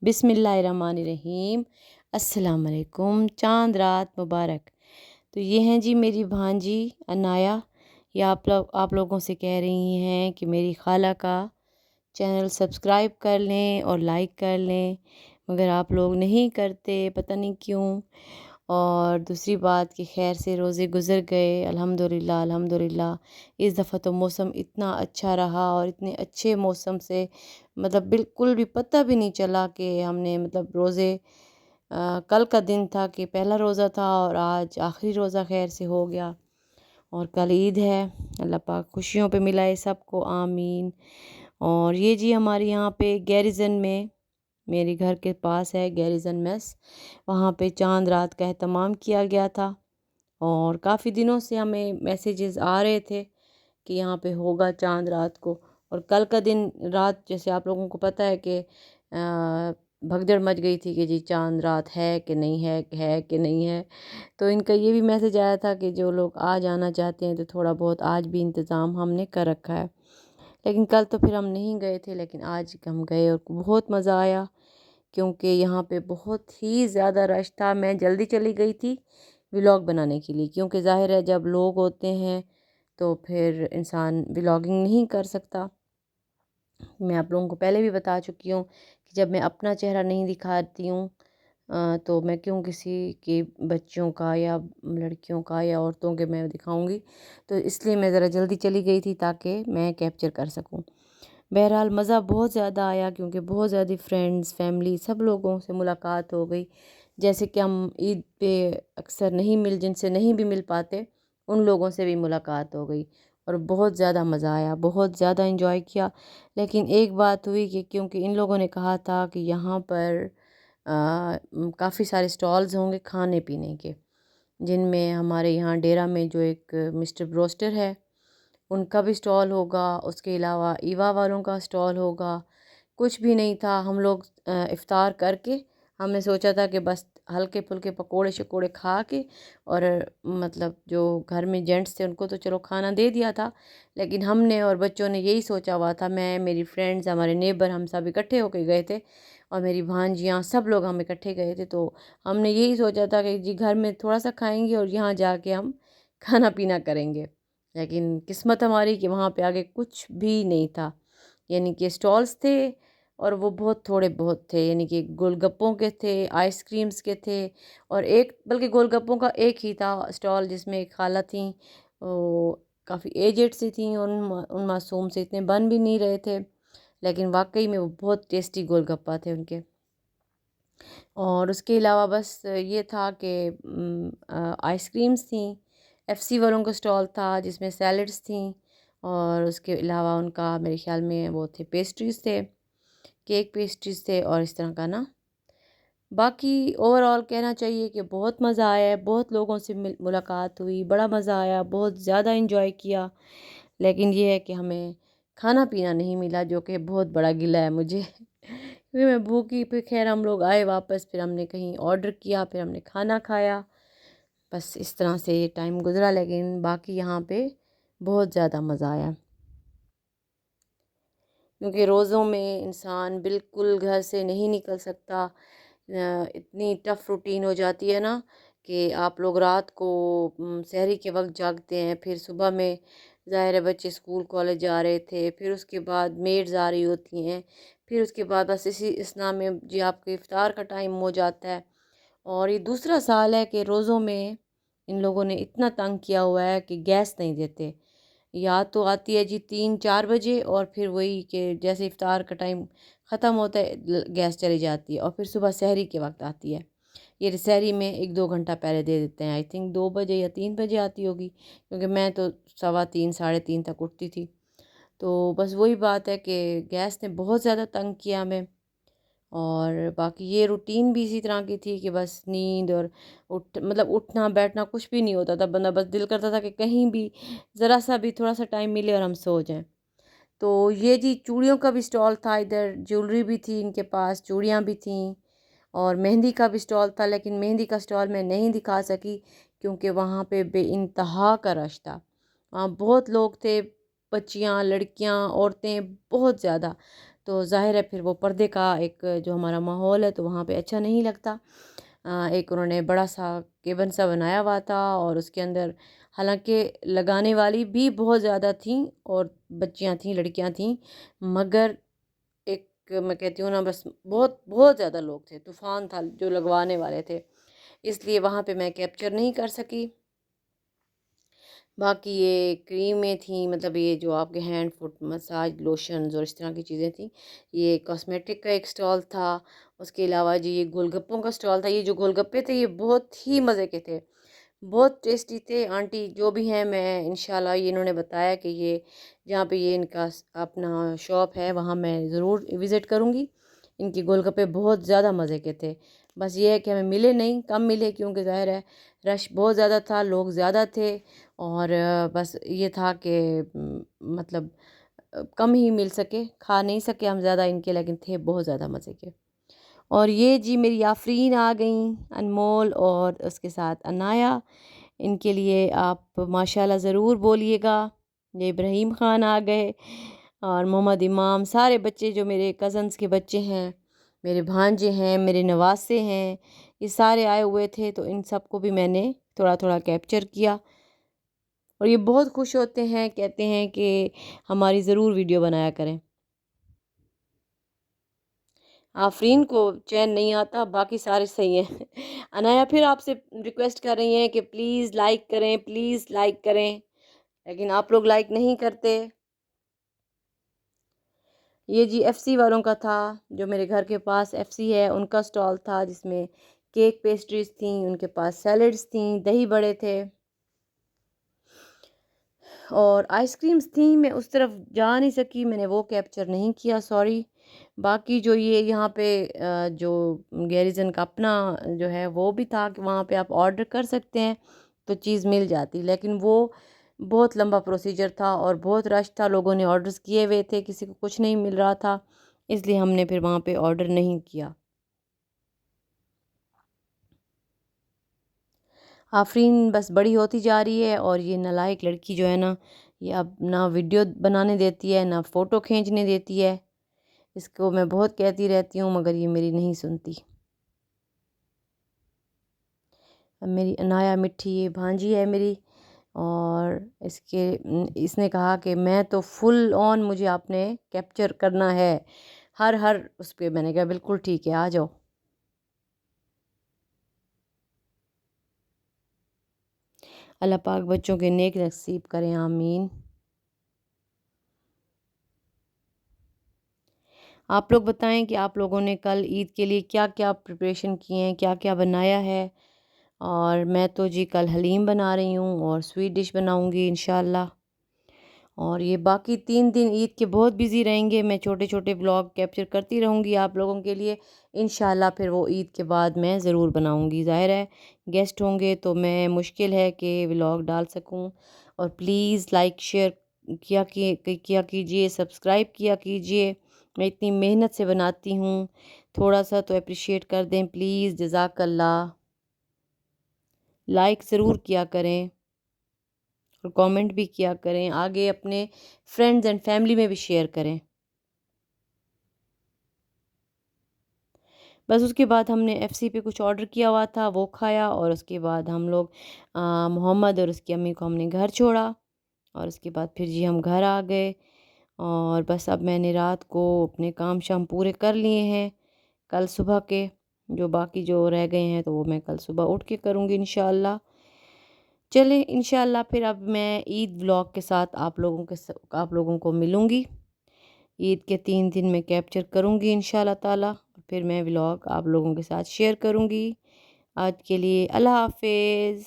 بسم اللہ الرحمن الرحیم۔ السلام علیکم، چاند رات مبارک۔ تو یہ ہیں جی میری بھانجی عنایا، یہ آپ لوگوں سے کہہ رہی ہیں کہ میری خالہ کا چینل سبسکرائب کر لیں اور لائک کر لیں، مگر آپ لوگ نہیں کرتے، پتہ نہیں کیوں۔ اور دوسری بات کہ خیر سے روزے گزر گئے، الحمدللہ الحمدللہ۔ اس دفعہ تو موسم اتنا اچھا رہا اور اتنے اچھے موسم سے بالکل بھی پتہ بھی نہیں چلا کہ ہم نے روزے کل کا دن تھا کہ پہلا روزہ تھا اور آج آخری روزہ خیر سے ہو گیا، اور کل عید ہے۔ اللہ پاک خوشیوں پہ ملائے سب کو، آمین۔ اور یہ جی ہمارے یہاں پہ گیریزن میں، میرے گھر کے پاس ہے گیریزن میس، وہاں پہ چاند رات کا اہتمام کیا گیا تھا، اور کافی دنوں سے ہمیں میسیجز آ رہے تھے کہ یہاں پہ ہوگا چاند رات کو۔ اور کل کا دن رات جیسے آپ لوگوں کو پتہ ہے کہ بھگدڑ مچ گئی تھی کہ جی چاند رات ہے کہ نہیں ہے کہ نہیں ہے، تو ان کا یہ بھی میسیج آیا تھا کہ جو لوگ آج آنا چاہتے ہیں تو تھوڑا بہت آج بھی انتظام ہم نے کر رکھا ہے۔ لیکن کل تو پھر ہم نہیں گئے تھے، لیکن آج ہم گئے اور بہت مزہ آیا، کیونکہ یہاں پہ بہت ہی زیادہ رش تھا۔ میں جلدی چلی گئی تھی ولاگ بنانے کے لیے، کیونکہ ظاہر ہے جب لوگ ہوتے ہیں تو پھر انسان ولاگنگ نہیں کر سکتا۔ میں آپ لوگوں کو پہلے بھی بتا چکی ہوں کہ جب میں اپنا چہرہ نہیں دکھاتی ہوں تو میں کیوں کسی کے بچوں کا یا لڑکیوں کا یا عورتوں کے میں دکھاؤں گی، تو اس لیے میں ذرا جلدی چلی گئی تھی تاکہ میں کیپچر کر سکوں۔ بہرحال مزہ بہت زیادہ آیا، کیونکہ بہت زیادہ فرینڈز، فیملی، سب لوگوں سے ملاقات ہو گئی، جیسے کہ ہم عید پہ اکثر جن سے نہیں بھی مل پاتے ان لوگوں سے بھی ملاقات ہو گئی، اور بہت زیادہ مزہ آیا، بہت زیادہ انجوائے کیا۔ لیکن ایک بات ہوئی کہ کیونکہ ان لوگوں نے کہا تھا کہ یہاں پر کافی سارے سٹالز ہوں گے کھانے پینے کے، جن میں ہمارے یہاں ڈیرہ میں جو ایک مسٹر بروسٹر ہے ان کا بھی سٹال ہوگا، اس کے علاوہ ایوا والوں کا سٹال ہوگا۔ کچھ بھی نہیں تھا، ہم لوگ افطار کر کے ہم نے سوچا تھا کہ بس ہلکے پھلکے پکوڑے شکوڑے کھا کے، اور جو گھر میں جینٹس تھے ان کو تو چلو کھانا دے دیا تھا، لیکن ہم نے اور بچوں نے یہی سوچا ہوا تھا، میں، میری فرینڈز، ہمارے نیبر، ہم سب اکٹھے ہو کے گئے تھے، اور میری بھانجیاں، سب لوگ ہم اکٹھے گئے تھے، تو ہم نے یہی سوچا تھا کہ جی گھر میں تھوڑا سا کھائیں گے اور یہاں جا کے ہم کھانا پینا کریں گے۔ لیکن قسمت ہماری کہ وہاں پہ آگے کچھ بھی نہیں تھا، یعنی کہ سٹالز تھے اور وہ بہت تھوڑے بہت تھے، یعنی کہ گول گپوں کے تھے، آئس کریمز کے تھے، اور بلکہ گول گپوں کا ایک ہی تھا سٹال، جس میں ایک خالہ تھیں، وہ کافی ایجڈ سی تھیں، ان معصوم سے اتنے بن بھی نہیں رہے تھے، لیکن واقعی میں وہ بہت ٹیسٹی گول گپا تھے ان کے۔ اور اس کے علاوہ بس یہ تھا کہ آئس کریمز تھیں، ایف سی والوں کا سٹال تھا جس میں سیلڈز تھیں، اور اس کے علاوہ ان کا میرے خیال میں وہ تھے پیسٹریز تھے، کیک پیسٹریز تھے، اور اس طرح کا نا۔ باقی اوورآل کہنا چاہیے کہ بہت مزہ آیا ہے، بہت لوگوں سے ملاقات ہوئی، بڑا مزہ آیا، بہت زیادہ انجوائے کیا، لیکن یہ ہے کہ ہمیں کھانا پینا نہیں ملا، جو کہ بہت بڑا گلہ ہے مجھے کیونکہ میں بھوکی، پھر خیر ہم لوگ آئے واپس، پھر ہم نے کہیں آرڈر کیا، پھر ہم نے کھانا کھایا، بس اس طرح سے یہ ٹائم گزرا، لیکن باقی یہاں پہ بہت زیادہ مزہ آیا، کیونکہ روزوں میں انسان بالکل گھر سے نہیں نکل سکتا، اتنی ٹف روٹین ہو جاتی ہے نا کہ آپ لوگ رات کو سحری کے وقت جاگتے ہیں، پھر صبح میں ظاہر ہے بچے اسکول کالج جا رہے تھے، پھر اس کے بعد میڈز آ رہی ہوتی ہیں، پھر اس کے بعد بس اسی اسنا میں جی آپ کے افطار کا ٹائم ہو جاتا ہے۔ اور یہ دوسرا سال ہے کہ روزوں میں ان لوگوں نے اتنا تنگ کیا ہوا ہے کہ گیس نہیں دیتے، یا تو آتی ہے جی 3-4 بجے، اور پھر وہی کہ جیسے افطار کا ٹائم ختم ہوتا ہے گیس چلی جاتی ہے، اور پھر صبح سحری کے وقت آتی ہے۔ یہ سحری میں 1-2 گھنٹہ پہلے دے دیتے ہیں، آئی تھنک 2 بجے یا 3 بجے آتی ہوگی، کیونکہ میں تو 3:15 3:30 تک اٹھتی تھی۔ تو بس وہی بات ہے کہ گیس نے بہت زیادہ تنگ کیا ہمیں، اور باقی یہ روٹین بھی اسی طرح کی تھی کہ بس نیند اور اٹھنا بیٹھنا کچھ بھی نہیں ہوتا تھا، بندہ بس دل کرتا تھا کہ کہیں بھی ذرا سا بھی تھوڑا سا ٹائم ملے اور ہم سو جائیں۔ تو یہ جی چوڑیوں کا بھی سٹال تھا، ادھر جیولری بھی تھی ان کے پاس، چوڑیاں بھی تھیں، اور مہندی کا بھی سٹال تھا، لیکن مہندی کا سٹال میں نہیں دکھا سکی کیونکہ وہاں پہ بے انتہا کا رش تھا، وہاں بہت لوگ تھے، بچیاں، لڑکیاں، عورتیں، بہت زیادہ، تو ظاہر ہے پھر وہ پردے کا ایک جو ہمارا ماحول ہے تو وہاں پہ اچھا نہیں لگتا۔ ایک انہوں نے بڑا سا کیبن سا بنایا ہوا تھا، اور اس کے اندر حالانکہ لگانے والی بھی بہت زیادہ تھیں اور بچیاں تھیں، لڑکیاں تھیں، مگر ایک میں کہتی ہوں نا بس بہت بہت زیادہ لوگ تھے، طوفان تھا جو لگوانے والے تھے، اس لیے وہاں پہ میں کیپچر نہیں کر سکی۔ باقی یہ کریمیں تھیں، مطلب یہ جو آپ کے ہینڈ فٹ مساج لوشنز اور اس طرح کی چیزیں تھیں۔ یہ کاسمیٹک کا ایک سٹال تھا، اس کے علاوہ جی یہ گول گپوں کا سٹال تھا۔ یہ جو گول گپے تھے یہ بہت ہی مزے کے تھے، بہت ٹیسٹی تھے۔ آنٹی جو بھی ہیں، میں انشاءاللہ یہ انہوں نے بتایا کہ یہ جہاں پہ یہ ان کا اپنا شاپ ہے وہاں میں ضرور وزٹ کروں گی۔ ان کی گول گپے بہت زیادہ مزے کے تھے، بس یہ ہے کہ ہمیں ملے نہیں، کم ملے، کیونکہ ظاہر ہے رش بہت زیادہ تھا، لوگ زیادہ تھے، اور بس یہ تھا کہ مطلب کم ہی مل سکے، کھا نہیں سکے ہم زیادہ ان کے، لیکن تھے بہت زیادہ مزے کے۔ اور یہ جی میری آفرین آ گئیں، انمول اور اس کے ساتھ عنایا، ان کے لیے آپ ماشاءاللہ ضرور بولیے گا۔ یہ ابراہیم خان آ گئے، اور محمد امام، سارے بچے جو میرے کزنس کے بچے ہیں، میرے بھانجے ہیں، میرے نواسے ہیں، یہ سارے آئے ہوئے تھے، تو ان سب کو بھی میں نے تھوڑا تھوڑا کیپچر کیا، اور یہ بہت خوش ہوتے ہیں، کہتے ہیں کہ ہماری ضرور ویڈیو بنایا کریں۔ آفرین کو چین نہیں آتا، باقی سارے صحیح ہیں۔ عنایا پھر آپ سے ریکویسٹ کر رہی ہیں کہ پلیز لائک کریں، پلیز لائک کریں، لیکن آپ لوگ لائک نہیں کرتے۔ یہ جی ایف سی والوں کا تھا، جو میرے گھر کے پاس ایف سی ہے، ان کا سٹال تھا، جس میں کیک پیسٹریز تھیں، ان کے پاس سیلڈز تھیں، دہی بڑے تھے، اور آئس کریمز تھیں۔ میں اس طرف جا نہیں سکی، میں نے وہ کیپچر نہیں کیا، سوری۔ باقی جو یہ یہاں پہ جو گیریزن کا اپنا جو ہے وہ بھی تھا کہ وہاں پہ آپ آرڈر کر سکتے ہیں تو چیز مل جاتی، لیکن وہ بہت لمبا پروسیجر تھا اور بہت رش تھا، لوگوں نے آرڈرز کیے ہوئے تھے، کسی کو کچھ نہیں مل رہا تھا، اس لیے ہم نے پھر وہاں پہ آرڈر نہیں کیا۔ آفرین بس بڑی ہوتی جا رہی ہے، اور یہ نالائق لڑکی جو ہے نا، یہ اب نہ ویڈیو بنانے دیتی ہے، نہ فوٹو کھینچنے دیتی ہے۔ اس کو میں بہت کہتی رہتی ہوں، مگر یہ میری نہیں سنتی۔ اب میری عنایا مٹھی یہ بھانجی ہے میری، اور اس نے کہا کہ میں تو فل آن، مجھے آپ نے کیپچر کرنا ہے ہر اس پہ۔ میں نے کہا بالکل ٹھیک ہے، آ جاؤ۔ اللہ پاک بچوں کے نیک نصیب کریں، آمین۔ آپ لوگ بتائیں کہ آپ لوگوں نے کل عید کے لیے کیا کیا پریپریشن کی ہیں، کیا کیا بنایا ہے؟ اور میں تو جی کل حلیم بنا رہی ہوں اور سویٹ ڈش بناؤں گی انشاءاللہ، اور یہ باقی 3 دن عید کے بہت بزی رہیں گے، میں چھوٹے چھوٹے بلاگ کیپچر کرتی رہوں گی آپ لوگوں کے لیے انشاءاللہ۔ پھر وہ عید کے بعد میں ضرور بناؤں گی، ظاہر ہے گیسٹ ہوں گے تو میں مشکل ہے کہ بلاگ ڈال سکوں، اور پلیز لائک شیئر کیا کیجئے، سبسکرائب کیا کیجئے، میں اتنی محنت سے بناتی ہوں، تھوڑا سا تو اپریشیٹ کر دیں پلیز، جزاک اللہ۔ لائک ضرور کیا کریں اور کامنٹ بھی کیا کریں، آگے اپنے فرینڈز اینڈ فیملی میں بھی شیئر کریں۔ بس اس کے بعد ہم نے ایف سی پہ کچھ آرڈر کیا ہوا تھا، وہ کھایا، اور اس کے بعد ہم لوگ محمد اور اس کی امی کو ہم نے گھر چھوڑا، اور اس کے بعد پھر جی ہم گھر آ گئے، اور بس اب میں نے رات کو اپنے کام شام پورے کر لیے ہیں، کل صبح کے جو باقی جو رہ گئے ہیں تو وہ میں کل صبح اٹھ کے کروں گی انشاءاللہ۔ چلیں انشاءاللہ پھر اب میں عید ولاگ کے ساتھ آپ لوگوں کو ملوں گی، عید کے 3 دن میں کیپچر کروں گی انشاءاللہ تعالی، پھر میں ولاگ آپ لوگوں کے ساتھ شیئر کروں گی۔ آج کے لیے اللہ حافظ۔